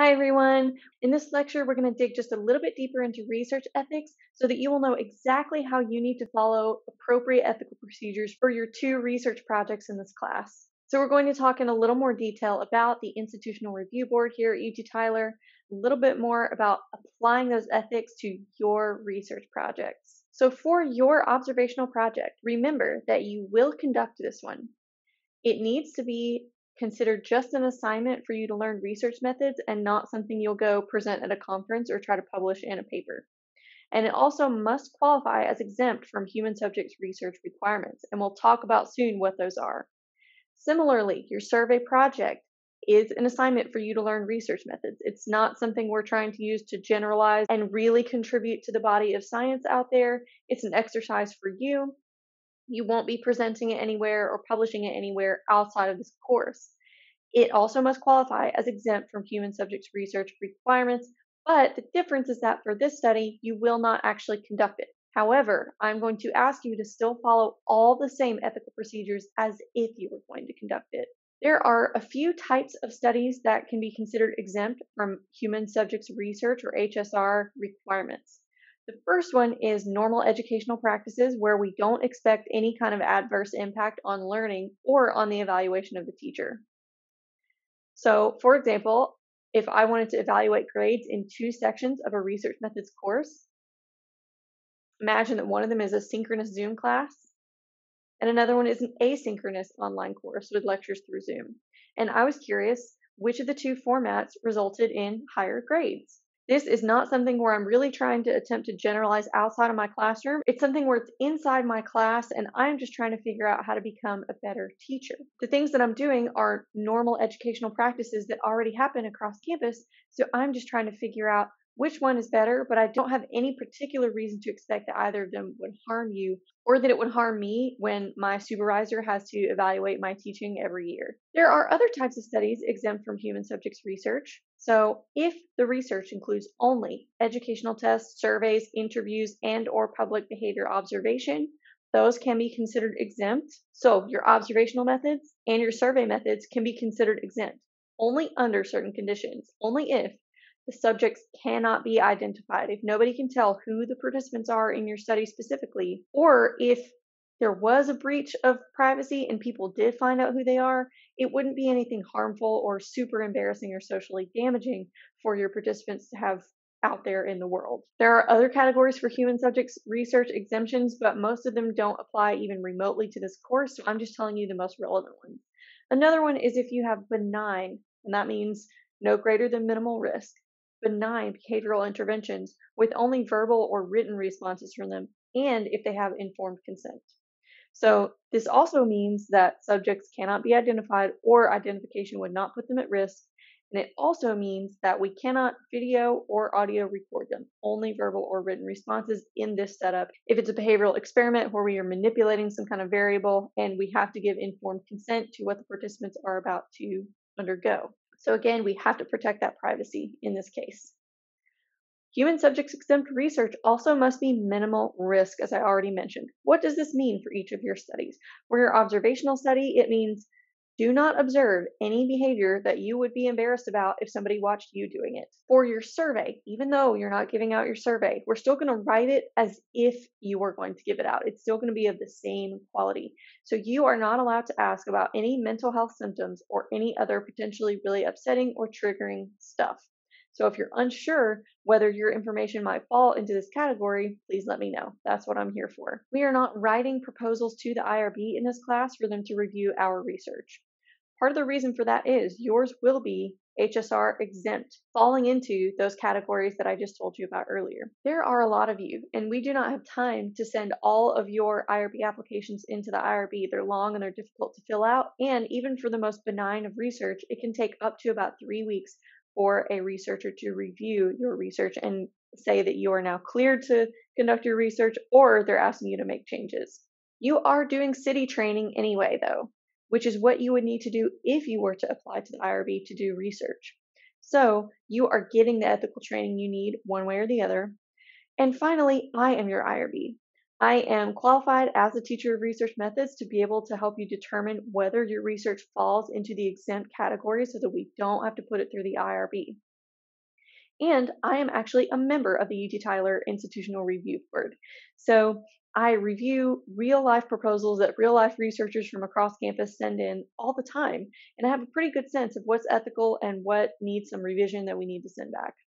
Hi, everyone. In this lecture, we're going to dig just a little bit deeper into research ethics so that you will know exactly how you need to follow appropriate ethical procedures for your two research projects in this class. So we're going to talk in a little more detail about the Institutional Review Board here at UT Tyler, a little bit more about applying those ethics to your research projects. So for your observational project, remember that you will conduct this one. It needs to be considered just an assignment for you to learn research methods and not something you'll go present at a conference or try to publish in a paper. And it also must qualify as exempt from human subjects research requirements, and we'll talk about soon what those are. Similarly, your survey project is an assignment for you to learn research methods. It's not something we're trying to use to generalize and really contribute to the body of science out there. It's an exercise for you. You won't be presenting it anywhere or publishing it anywhere outside of this course. It also must qualify as exempt from human subjects research requirements, but the difference is that for this study, you will not actually conduct it. However, I'm going to ask you to still follow all the same ethical procedures as if you were going to conduct it. There are a few types of studies that can be considered exempt from human subjects research or HSR requirements. The first one is normal educational practices where we don't expect any kind of adverse impact on learning or on the evaluation of the teacher. So, for example, if I wanted to evaluate grades in two sections of a research methods course, imagine that one of them is a synchronous Zoom class and another one is an asynchronous online course with lectures through Zoom. And I was curious which of the two formats resulted in higher grades. This is not something where I'm really trying to attempt to generalize outside of my classroom. It's something where it's inside my class and I'm just trying to figure out how to become a better teacher. The things that I'm doing are normal educational practices that already happen across campus. So I'm just trying to figure out which one is better, but I don't have any particular reason to expect that either of them would harm you or that it would harm me when my supervisor has to evaluate my teaching every year. There are other types of studies exempt from human subjects research. So, if the research includes only educational tests, surveys, interviews, and or public behavior observation, those can be considered exempt. So, your observational methods and your survey methods can be considered exempt only under certain conditions, only if the subjects cannot be identified. If nobody can tell who the participants are in your study specifically, or if there was a breach of privacy and people did find out who they are, it wouldn't be anything harmful or super embarrassing or socially damaging for your participants to have out there in the world. There are other categories for human subjects research exemptions, but most of them don't apply even remotely to this course, so I'm just telling you the most relevant ones. Another one is if you have benign, and that means no greater than minimal risk, benign behavioral interventions with only verbal or written responses from them, and if they have informed consent. So, this also means that subjects cannot be identified or identification would not put them at risk. And it also means that we cannot video or audio record them, only verbal or written responses in this setup. If it's a behavioral experiment where we are manipulating some kind of variable and we have to give informed consent to what the participants are about to undergo. So again, we have to protect that privacy in this case. Human subjects exempt research also must be minimal risk, as I already mentioned. What does this mean for each of your studies? For your observational study, it means do not observe any behavior that you would be embarrassed about if somebody watched you doing it. For your survey, even though you're not giving out your survey, we're still going to write it as if you were going to give it out. It's still going to be of the same quality. So you are not allowed to ask about any mental health symptoms or any other potentially really upsetting or triggering stuff. So if you're unsure whether your information might fall into this category, please let me know. That's what I'm here for. We are not writing proposals to the IRB in this class for them to review our research. Part of the reason for that is yours will be HSR exempt, falling into those categories that I just told you about earlier. There are a lot of you, and we do not have time to send all of your IRB applications into the IRB. They're long and they're difficult to fill out, and even for the most benign of research, it can take up to about 3 weeks for a researcher to review your research and say that you are now cleared to conduct your research, or they're asking you to make changes. You are doing city training anyway, though, which is what you would need to do if you were to apply to the IRB to do research. So you are getting the ethical training you need one way or the other. And finally, I am your IRB. I am qualified as a teacher of research methods to be able to help you determine whether your research falls into the exempt category so that we don't have to put it through the IRB. And I am actually a member of the UT Tyler Institutional Review Board. So I review real life proposals that real life researchers from across campus send in all the time. And I have a pretty good sense of what's ethical and what needs some revision that we need to send back.